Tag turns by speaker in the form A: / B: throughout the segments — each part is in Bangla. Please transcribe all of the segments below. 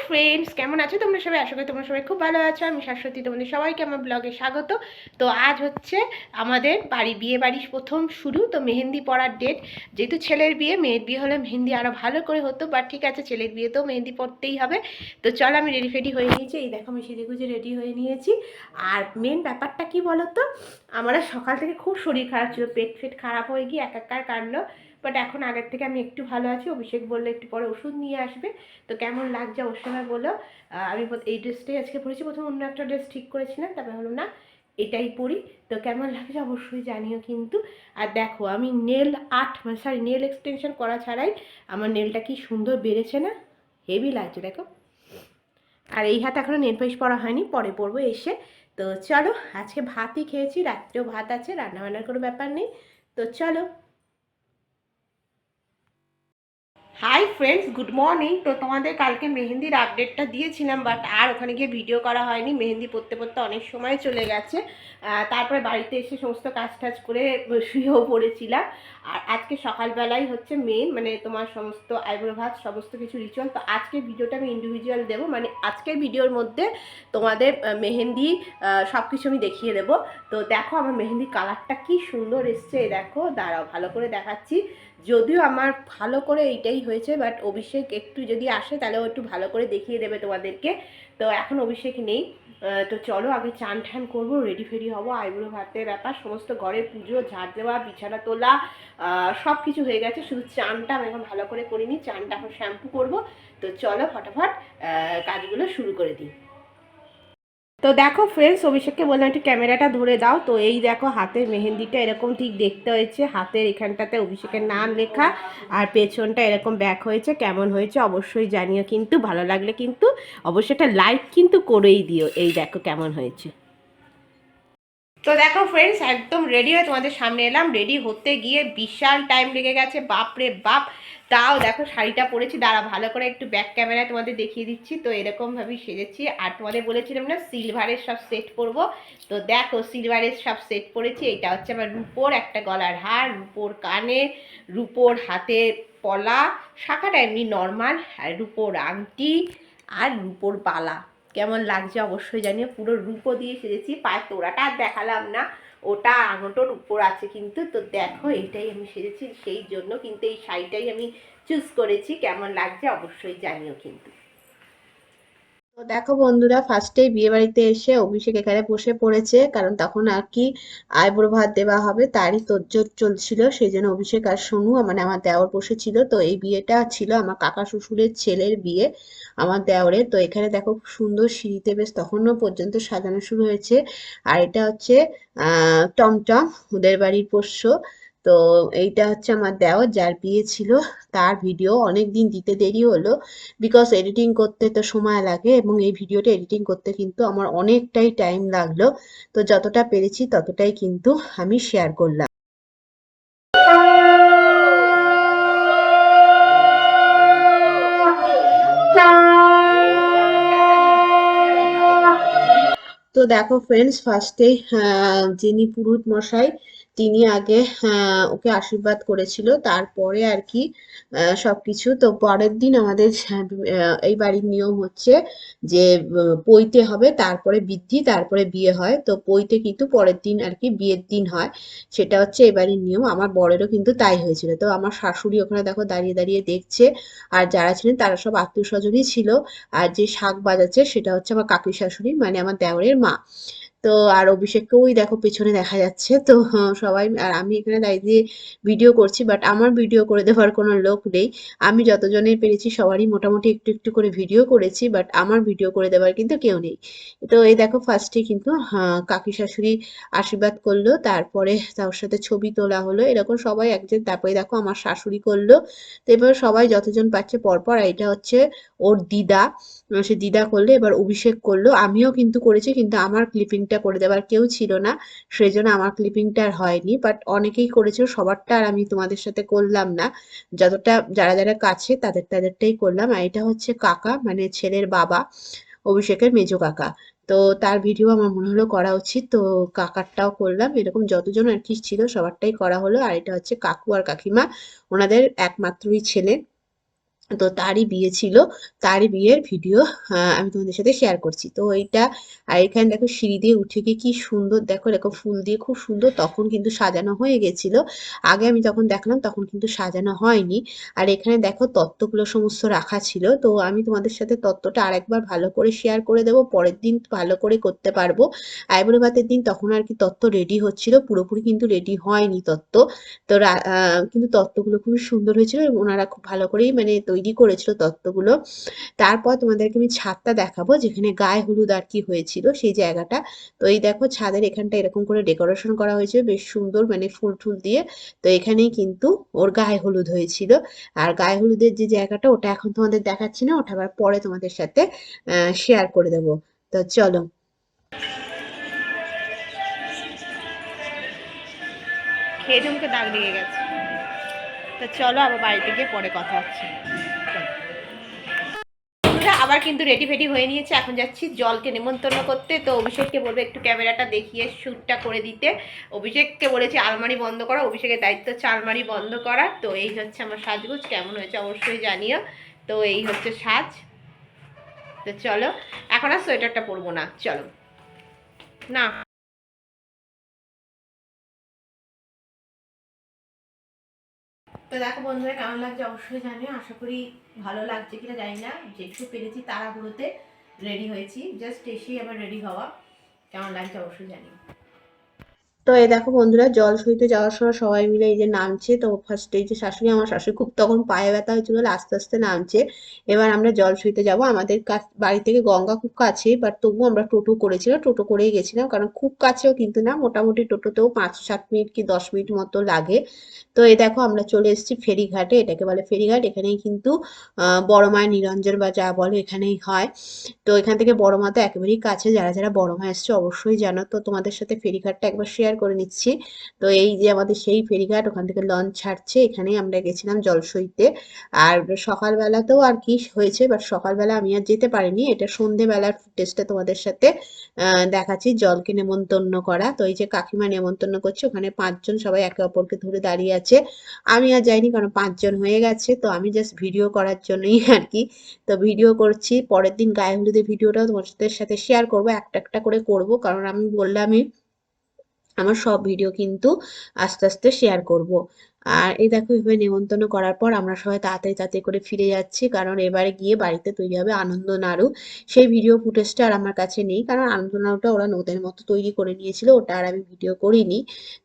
A: ফ্রেন্ডস, কেমন আছো তোমরা সবাই? আশা করি তোমরা সবাই খুব ভালো আছো। আমি শাশ্বতী, তোমাদের সবাইকে আমার ব্লগে স্বাগত। তো আজ হচ্ছে আমাদের বিয়ে বাড়ির প্রথম শুরু। তো মেহেন্দি পড়ার ডেট, যেহেতু ছেলের বিয়ে, মেয়ের বিয়ে হলে মেহেন্দি আরও ভালো করে হতো, বাট ঠিক আছে, ছেলের বিয়েতেও মেহেন্দি পড়তেই হবে। তো চলো, আমি রেডি ফেডি হয়ে নিয়েছি। এই দেখো, আমি সেজে গুজে রেডি হয়ে নিয়েছি। আর মেন ব্যাপারটা কি বলো তো, আমার সকাল থেকে খুব শরীর খারাপ ছিল, পেট ফেট খারাপ হয়ে গিয়ে একাকার কাটলো। বাট এখন আগের থেকে আমি একটু ভালো আছি। অভিষেক বললে একটু পরে ওষুধ নিয়ে আসবে। তো কেমন লাগছে ওর সময় বলো। আমি এই ড্রেসটাই আজকে পরেছি। প্রথম অন্য একটা ড্রেস ঠিক করেছিলাম, তারপরে হলো না, এটাই পরি। তো কেমন লাগছে অবশ্যই জানিও কিন্তু। আর দেখো, আমি nail art sorry nail extension করা ছাড়াই আমার নেলটা কি সুন্দর বেড়েছে না, হেভি লাগছে দেখো। আর এই হাতে এখনো নেল পলিশ পরা হয়নি, পরে পরবো এসে। তো চলো, আজকে ভাতই খেয়েছি, রাত্রেও ভাত আছে, রান্নাবান্নার কোনো ব্যাপার নেই। তো চলো। Hi friends, good morning. তো তোমাদের কালকে মেহেন্দির আপডেটটা দিয়েছিলাম, বাট আর ওখানে গিয়ে ভিডিও করা হয়নি। মেহেন্দি পড়তে পড়তে অনেক সময় চলে গেছে। তারপরে বাড়িতে এসে সমস্ত কাজ টাজ করে শুয়েও পড়েছিলাম। আর আজকে সকালবেলাই হচ্ছে মেন, মানে তোমার সমস্ত আইব্রো ভাত সমস্ত কিছু রিচুয়াল। তো আজকের ভিডিওটা আমি ইন্ডিভিজুয়াল দেবো, মানে আজকের ভিডিওর মধ্যে তোমাদের মেহেন্দি সব কিছু আমি দেখিয়ে দেবো। তো দেখো আমার মেহেন্দি কালারটা কি সুন্দর এসছে, দেখো, দাঁড়াও ভালো করে দেখাচ্ছি। যদিও আমার ভালো করে এইটাই হয়েছে, বাট অভিষেক একটু যদি আসে তাহলেও একটু ভালো করে দেখিয়ে দেবে তোমাদেরকে। তো এখন অভিষেক নেই। তো চলো আগে চান ঠান করবো, রেডি ফেডি হবো। আইবুড়ো ভাতের ব্যাপার, সমস্ত ঘরের পুজো, ঝাড় দেওয়া, বিছানা তোলা, সব কিছু হয়ে গেছে। শুধু চানটা আমি এখন ভালো করে করিনি, চানটা এখন শ্যাম্পু করবো। তো চলো ফটাফট কাজগুলো শুরু করে দিই। তো দেখো ফ্রেন্ডস, অভিষেককে বললাম একটু ক্যামেরাটা ধরে দাও। তো এই দেখো, হাতের মেহেন্দিটা এরকম ঠিক দেখতে হয়েছে। হাতের এখানটাতে অভিষেকের নাম লেখা, আর পেছনটা এরকম ব্যাক হয়েছে। কেমন হয়েছে অবশ্যই জানিও কিন্তু। ভালো লাগলে কিন্তু অবশ্যই একটা লাইক কিন্তু করেই দিও। এই দেখো কেমন হয়েছে। তো দেখো ফ্রেন্ডস, একদম রেডি হয়ে তোমাদের সামনে এলাম। রেডি হতে গিয়ে বিশাল টাইম লেগে গেছে, বাপ রে বাপ। তাও দেখো শাড়িটা পরেছি, দাঁড়া ভালো করে একটু ব্যাক ক্যামেরায় তোমাদের দেখিয়ে দিচ্ছি। তো এরকমভাবেই সেজেছি। আর তোমাদের বলেছিলাম না সিলভারের সব সেট পরবো। তো দেখো সিলভারের সব সেট পরেছি। এটা হচ্ছে আমার রুপোর একটা গলার হার, রুপোর কানে, রুপোর হাতে পলা, শাখাটা এমনি নর্মাল, আর রুপোর আংটি, আর রুপোর বালা। কেমন লাগছে অবশ্যই জানিও। পুরো রূপো দিয়ে সেজেছি। পায়ের তোড়াটা আর দেখালাম না, ওটা আঙটোর উপর আছে কিন্তু। তো দেখো এইটাই আমি সেজেছি, সেই জন্য কিন্তু এই শাড়িটাই আমি চুজ করেছি। কেমন লাগছে অবশ্যই জানিও কিন্তু। তো দেখো বন্ধুরা, ফার্স্টেই বিয়ে বাড়িতে এসে অভিষেক এখানে বসে পড়েছে, কারণ তখন আর কি আইবুড়ো ভাত দেওয়া হবে, তারই তোড়জোড় চলছিল। সেই জন্য অভিষেক আর সোনু, মানে আমার দেওর বসেছিল। তো এই বিয়েটা ছিল আমার কাকা শ্বশুরের ছেলের বিয়ে, আমার দেওরের। তো এখানে দেখো খুব সুন্দর সিঁড়িতে বেশ তখনও পর্যন্ত সাজানো শুরু হয়েছে। আর এটা হচ্ছে টমটম, ওদের বাড়ির পোষ্য। তো এইটা হচ্ছে আমার দেওর, যার বিয়ে ছিল। তার ভিডিও অনেক দিন দিতে দেরি হলো, বিকজ এডিটিং করতে তো সময় লাগে, এবং এই ভিডিওটা এডিটিং করতে কিন্তু আমার অনেকটাই টাইম লাগলো। তো যতটা পেরেছি ততটাই কিন্তু আমি শেয়ার করলাম। তো দেখো ফ্রেন্ডস, ফার্স্টে যিনি পুরোহিত মশাই, তিনি আগে ওকে আশীর্বাদ করেছিল, তারপরে আর কি সবকিছু। তো পরের দিন আমাদের এই বাড়ির নিয়ম হচ্ছে যে পৈতে হবে, তারপরে বিদ্ধি, তারপরে বিয়ে হয়। তো পৈতে কিন্তু পরের দিন আর কি বিয়ের দিন হয়, সেটা হচ্ছে এই বাড়ির নিয়ম। আমার বরেরও কিন্তু তাই হয়েছিল। তো আমার শাশুড়ি ওখানে দেখো দাঁড়িয়ে দাঁড়িয়ে দেখছে, আর যারা ছিলেন তারা সব আত্মীয় স্বজনই ছিল। আর যে শাঁখ বাজাচ্ছে সেটা হচ্ছে আমার কাকি শাশুড়ি, মানে আমার দেওরের মা। তো আর অভিষেককেও ওই দেখো পেছনে দেখা যাচ্ছে। তো সবাই, আর আমি এখানে দাঁড়িয়ে ভিডিও করছি, বাট আমার ভিডিও করে দেওয়ার কোনো লোক নেই। আমি যতজনের পেরেছি সবারই মোটামুটি একটু একটু করে ভিডিও করেছি, বাট আমার ভিডিও করে দেওয়ার কিন্তু কেউ নেই। তো এই দেখো ফার্স্টে কিন্তু কাকি শাশুড়ি আশীর্বাদ করলো, তারপরে তার সাথে ছবি তোলা হলো, এরকম সবাই একজন। তারপরে দেখো আমার শাশুড়ি করলো। তো এবার সবাই যতজন পারছে পরপর। আর এটা হচ্ছে ওর দিদা, সে দিদা করলো। এবার অভিষেক করলো, আমিও কিন্তু করেছি, কিন্তু আমার ক্লিপিংটা করে দেওয়ার কেউ ছিল না, সেই জন্য আমার ক্লিপিংটা আর হয়নি। বাট অনেকেই করেছে, সবারটা আর আমি তোমাদের সাথে করলাম না। যতটা যারা যারা কাছে তাদেরটাই করলাম। আর এটা হচ্ছে কাকা, মানে ছেলের বাবা, অভিষেকের মেজো কাকা। তো তার ভিডিও আমার মনে হলো করা উচিত, তো কাকারটাও করলাম। এরকম যতজন আর কি ছিল সবারটাই করা হলো। আর এটা হচ্ছে কাকু আর কাকিমা, ওনাদের একমাত্রই ছেলে।
B: তো তারই বিয়ে ছিল, তারই বিয়ের ভিডিও আমি তোমাদের সাথে শেয়ার করছি। তো এইটা, আর এখানে দেখো সিঁড়ি দিয়ে উঠে গিয়ে কি সুন্দর, দেখো এরকম ফুল দিয়ে খুব সুন্দর তখন কিন্তু সাজানো হয়ে গেছিল। আগে আমি যখন দেখলাম তখন কিন্তু সাজানো হয়নি। আর এখানে দেখো তত্ত্বগুলো সমস্ত রাখা ছিল, তো আমি তোমাদের সাথে তত্ত্বটা আরেকবার ভালো করে শেয়ার করে দেবো, পরের দিন ভালো করে করতে পারবো। আইবুড়ো ভাতের দিন তখন আর কি তত্ত্ব রেডি হচ্ছিল, পুরোপুরি কিন্তু রেডি হয়নি তত্ত্ব। তো কিন্তু তত্ত্বগুলো খুবই সুন্দর হয়েছিল এবং ওনারা খুব ভালো করেই মানে তৈরি করেছিল তত্ত্বগুলো। তারপর তোমাদেরকে আমি ছাদটা দেখাবো যেখানে গায়ে হলুদ আর কি হয়েছিল সেই জায়গাটা। তো এই দেখো ছাদের এখানটা এরকম করে ডেকোরেশন করা হয়েছে বেশ সুন্দর, মানে ফুল টুল দিয়ে। তো এখানেই কিন্তু ওর গায়ে হলুদ হয়েছিল। আর গায়ে হলুদের যে জায়গাটা ওটা এখন তোমাদের দেখাচ্ছি না, ওটা আবার পরে তোমাদের সাথে শেয়ার করে দেবো। তো চলো।
A: খেয়ে মুখে দাগ লেগে গেছে। তো চলো আবার বাড়িতে গিয়ে পরে কথা হচ্ছে। বন্ধুরা আবার কিন্তু রেডি ফেডি হয়ে নিয়েছে, এখন যাচ্ছি জলকে নেমন্তন্ন করতে। তো অভিষেককে বলবো একটু ক্যামেরাটা দেখিয়ে শ্যুটটা করে দিতে। অভিষেককে বলেছি আলমারি বন্ধ করা, অভিষেকের দায়িত্ব হচ্ছে আলমারি বন্ধ করা। তো এই হচ্ছে আমার সাজগোজ, কেমন হয়েছে অবশ্যই জানিও। তো এই হচ্ছে সাজ। তো চলো, এখন আর সোয়েটারটা পরবো না, চলো না। তো দেখো বন্ধুরা কেমন লাগছে অবশ্যই জানিও, আশা করি ভালো লাগছে কিনা জানি না, যেটুকু পেরেছি তাড়াহুড়োতে রেডি হয়েছি, জাস্ট এসেই আবার রেডি হওয়া। কেমন লাগছে অবশ্যই জানিও।
B: তো এই দেখো বন্ধুরা, জল সইতে যাওয়ার সময় সবাই মিলে এই যে নামছে। তো ফার্স্টে এই যে শাশুড়ি, আমার শাশুড়ি খুব তখন পায়ে ব্যথা হয়েছিল বলে আস্তে আস্তে নামছে। এবার আমরা জল সইতে যাব, আমাদের বাড়ি থেকে গঙ্গা খুব কাছে, বাট তবুও আমরা টোটো করেছিলাম, টোটো করেই গেছিলাম, কারণ খুব কাছেও কিন্তু না, মোটামুটি টোটোতেও 5-7 মিনিট কি 10 মিনিট মতো লাগে। তো এই দেখো আমরা চলে এসেছি ফেরিঘাটে, এটাকে বলে ফেরিঘাট। এখানেই কিন্তু বড় মায়ের নিরঞ্জন বা যা বলো এখানেই হয়। তো এখান থেকে বড় মা তো একেবারেই কাছে, যারা যারা বড় মা এসছে অবশ্যই জানো। তো তোমাদের সাথে ফেরিঘাটটা একবার শেয়ার করে নিচ্ছি। তো এই যে আমাদের সেই ফেরিঘাট, ওখান থেকে লঞ্চ ছাড়ছে, এখানেই আমরা গেছিলাম জলসইতে। আর সকালবেলাতেও আর কি হয়েছে, বাট সকালবেলা আমি আর যেতে পারিনি, এটা সন্ধেবেলার ফুটেজটা তোমাদের সাথে দেখাচ্ছি। জলকে নেমন্তন্ন করা, তো এই যে কাকিমা নেমন্তন্ন করছে, ওখানে 5 জন সবাই একে অপরকে ধরে দাঁড়িয়ে আছে। আমি আর যাইনি কারণ 5 জন হয়ে গেছে, তো আমি জাস্ট ভিডিও করার জন্যই আর কি। তো ভিডিও করছি, পরের দিন গায়ে হলুদের ভিডিওটাও তোমাদের সাথে শেয়ার করবো, একটা একটা করে করব, কারণ আমি বললামই আমার সব ভিডিও কিন্তু আস্তে আস্তে শেয়ার করব। আর এই দেখো এভাবে নেমন্তন্ন করার পর আমরা সবাই তাড়াতাড়ি তাড়াতাড়ি করে ফিরে যাচ্ছি, কারণ এবারে গিয়ে বাড়িতে তৈরি হবে আনন্দ নাড়ু। সেই ভিডিও ফুটেজটা আর আমার কাছে নেই, কারণ আনন্দ নাড়ুটা ওরা ওদের মতো তৈরি করে নিয়েছিল, ওটা আর আমি ভিডিও করিনি।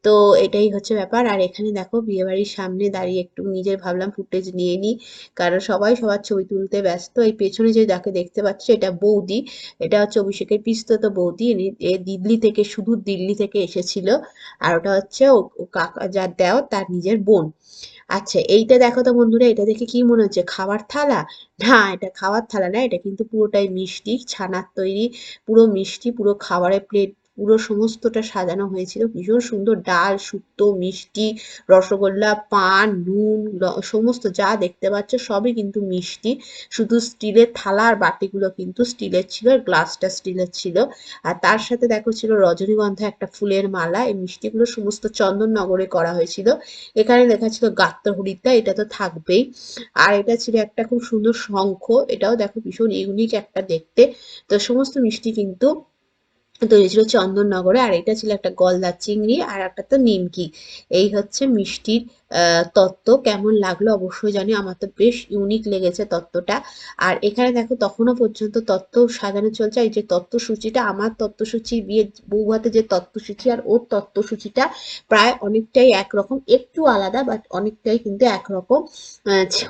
B: তো এটাই হচ্ছে ব্যাপার। আর এখানে দেখো বিয়ে বাড়ির সামনে দাঁড়িয়ে একটু নিজের ভাবলাম ফুটেজ নিয়ে নিই, কারণ সবাই সবার ছবি তুলতে ব্যস্ত। এই পেছনে যে যাকে দেখতে পাচ্ছ এটা বৌদি, এটা হচ্ছে অভিষেকের পিস্তত বৌদি, এ দিল্লি থেকে, শুধু দিল্লি থেকে এসেছিল। আর ওটা হচ্ছে ও কাকা যার দেওর তার নিজের বোন। আচ্ছা এইটা দেখো তো বন্ধুরা, এটা দেখে কি মনে হচ্ছে খাবার থালা? না, এটা খাবার থালা না, এটা কিন্তু পুরোটাই মিষ্টি, ছানার তৈরি, পুরো মিষ্টি, পুরো খাবারের প্লেট, পুরো সমস্তটা সাজানো হয়েছিল ভীষণ সুন্দর, ডাল, শুক্তো, মিষ্টি, রসগোল্লা, পান, নুন, সমস্ত যা দেখতে পাচ্ছ সবই কিন্তু মিষ্টি। শুধু স্টিলের থালা আর বাটিগুলো কিন্তু স্টিলের ছিল, আর গ্লাসটা স্টিলের ছিল। আর তার সাথে দেখো ছিল রজনীগন্ধা একটা ফুলের মালা। এই মিষ্টিগুলো সমস্ত চন্দননগরে করা হয়েছিল। এখানে লেখা ছিল গাত্রহরিদ্রা, এটা তো থাকবেই। আর এটা ছিল একটা খুব সুন্দর শঙ্খ, এটাও দেখো ভীষণ ইউনিক একটা দেখতে। তো সমস্ত মিষ্টি কিন্তু তৈরি ছিল চন্দননগরে। আর এটা ছিল একটা গলদা চিংড়ি, আর একটা তো নিমকি। এই হচ্ছে মিষ্টির তত্ত্ব। কেমন লাগলো অবশ্যই জানি, আমার তো বেশ ইউনিক লেগেছে তত্ত্বটা। আর এখানে দেখো তখনও পর্যন্ত তত্ত্ব সাজানো চলছে। এই যে তত্ত্বসূচিটা, আমার তত্ত্বসূচি, বিয়ে বউ ভাতে যে তত্ত্বসূচি আর ওর তত্ত্বসূচিটা প্রায় অনেকটাই একরকম, একটু আলাদা বাট অনেকটাই কিন্তু একরকম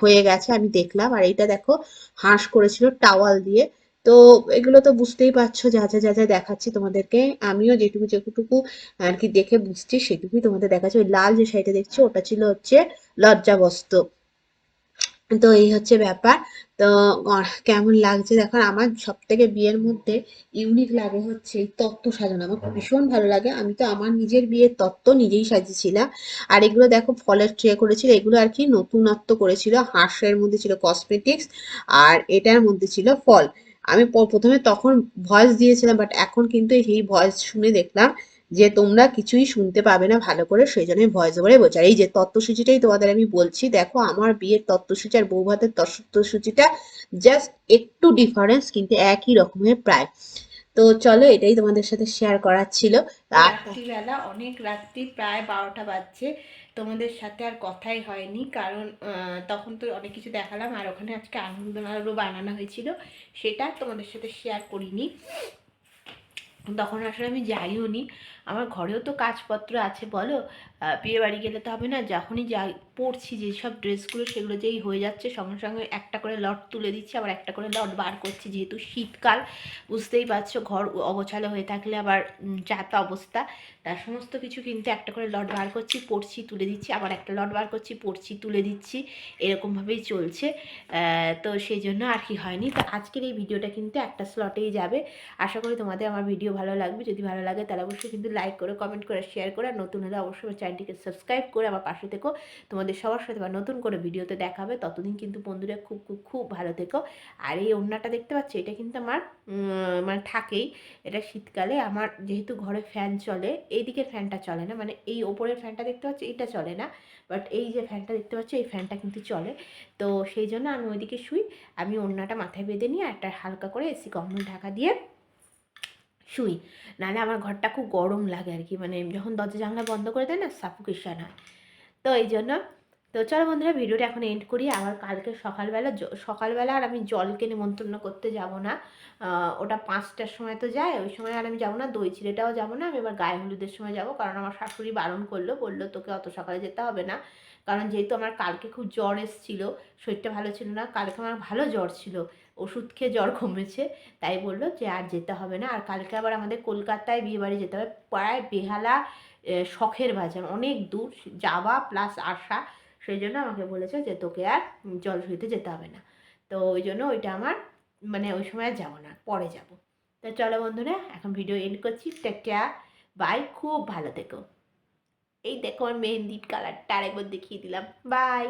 B: হয়ে গেছে আমি দেখলাম। আর এইটা দেখো হাঁস করেছিল টাওয়াল দিয়ে। তো এগুলো তো বুঝতেই পারছো, যা যা যা যা দেখাচ্ছি তোমাদেরকে, আমিও যেটুকু যেটুকু আর কি দেখে বুঝছি সেটুকুই তোমাদের দেখাচ্ছি। ওই লাল যে শাড়িটা দেখছো ওটা ছিল হচ্ছে লজ্জাবস্ত্র। তো এই হচ্ছে ব্যাপার। তো কেমন লাগছে দেখো, আমার সব থেকে বিয়ের মধ্যে ইউনিক লাগে হচ্ছে এই তত্ত্ব সাজানো, আমার ভীষণ ভালো লাগে। আমি তো আমার নিজের বিয়ের তত্ত্ব নিজেই সাজিয়েছিলাম। আর এগুলো দেখো ফলের ট্রে করেছিল, এগুলো আর কি নতুনত্ব করেছিল, হাঁসের মধ্যে ছিল কসমেটিক্স আর এটার মধ্যে ছিল ফল। আমি প্রথমে তখন ভয়েস দিয়েছিলাম, বাট এখন কিন্তু সেই ভয়েস শুনে দেখলাম যে তোমরা কিছুই শুনতে পাবে না ভালো করে, সেই জন্য ভয়েস ওভারে বলছি। আর এই যে তত্ত্বসূচিটাই তোমাদের আমি বলছি, দেখো আমার বিয়ের তত্ত্বসূচি আর বউ ভাতের তত্ত্বসূচিটা জাস্ট একটু ডিফারেন্স, কিন্তু একই রকমের প্রায়। তো চলো এটাই তোমাদের সাথে শেয়ার করার ছিল। আর
A: রাত্রিবেলা অনেক রাত্রি, প্রায় 12টা বাজছে, তোমাদের সাথে আর কথাই হয়নি, কারণ তখন তো অনেক কিছু দেখালাম, আর ওখানে আজকে আনন্দনাড়ু বানানো হয়েছিল, সেটা তোমাদের সাথে শেয়ার করিনি। তখন আসলে আমি যাইও নি, আমার ঘরেও তো কাজপত্র আছে বলো, বিয়ে বাড়ি গেলে তো হবে না। যখনই যাই পরছি যেসব ড্রেসগুলো, সেগুলো যেই হয়ে যাচ্ছে সঙ্গে সঙ্গে একটা করে লট তুলে দিচ্ছি, আবার একটা করে লট বার করছি, যেহেতু শীতকাল বুঝতেই পারছো, ঘর অগোছালো হয়ে থাকলে আবার যা তা অবস্থা। তার সমস্ত কিছু কিন্তু একটা করে লট বার করছি, পরছি, তুলে দিচ্ছি, আবার একটা লট বার করছি, পরছি, তুলে দিচ্ছি, এরকমভাবেই চলছে। তো সেই জন্য আর কি হয়নি। তো আজকের এই ভিডিওটা কিন্তু একটা স্লটেই যাবে। আশা করি তোমাদের আমার ভিডিও ভালো লাগবে। যদি ভালো লাগে তাহলে অবশ্যই কিন্তু লাইক করে, কমেন্ট করে, শেয়ার করে, আর নতুন হলে অবশ্যই আমার চ্যানেলটিকে সাবস্ক্রাইব করে আমার পাশে থেকো। তোমাদের সবার সাথে আবার নতুন করে ভিডিওতে দেখা হবে। ততদিন কিন্তু বন্ধুরা খুব খুব খুব ভালো থেকো। আর এই ওড়নাটা দেখতে পাচ্ছ, এটা কিন্তু আমার মানে থাকেই, এটা শীতকালে আমার, যেহেতু ঘরে ফ্যান চলে, এই দিকের ফ্যানটা চলে না, মানে এই ওপরের ফ্যানটা দেখতে পাচ্ছ এটা চলে না, বাট এই যে ফ্যানটা দেখতে পাচ্ছ এই ফ্যানটা কিন্তু চলে। তো সেই জন্য আমি ওইদিকে শুই, আমি ওড়নাটা মাথায় বেঁধে নিয়ে একটা হালকা করে এসি কম্বল ঢাকা দিয়ে শুই। নাহলে আমার ঘরটা খুব গরম লাগে আর কি, মানে যখন দরজা জানলা বন্ধ করে দেয় না, সাফোকেশন হয়। তো এই জন্য, তো চলো বন্ধুরা ভিডিওটা এখন এন্ড করি। আবার কালকে সকালবেলা সকালবেলা আর আমি জলকে নিমন্ত্রণ করতে যাব না, ওটা 5টার সময় তো যায়, ওই সময় আর আমি যাবো না, দই চিড়েটাও যাবো না, আমি এবার গায়ে হলুদের সময় যাব, কারণ আমার শাশুড়ি বারণ করলো, বললো তোকে অত সকালে যেতে হবে না, কারণ যেহেতু আমার কালকে খুব জ্বর এসেছিলো, শরীরটা ভালো ছিল না, কালকে আমার ভালো জ্বর ছিল, ওষুধ খেয়ে জ্বর কমেছে, তাই বললো যে আর যেতে হবে না। আর কালকে আবার আমাদের কলকাতায় বিয়েবাড়ি যেতে হবে, প্রায় বেহালা, শখের বাজার, অনেক দূর যাওয়া প্লাস আসা, সেই জন্য আমাকে বলেছে যে তোকে আর জলসইতে যেতে হবে না। তো ওই জন্য ওইটা আমার, মানে ওই সময় আর যাবো না, পরে যাব। তো চলো বন্ধুরা এখন ভিডিও এন্ড করছি, টেক বাই, খুব ভালো থেকো। এই দেখো আমার মেহেন্দির কালারটা আরেকবার দেখিয়ে দিলাম, বাই।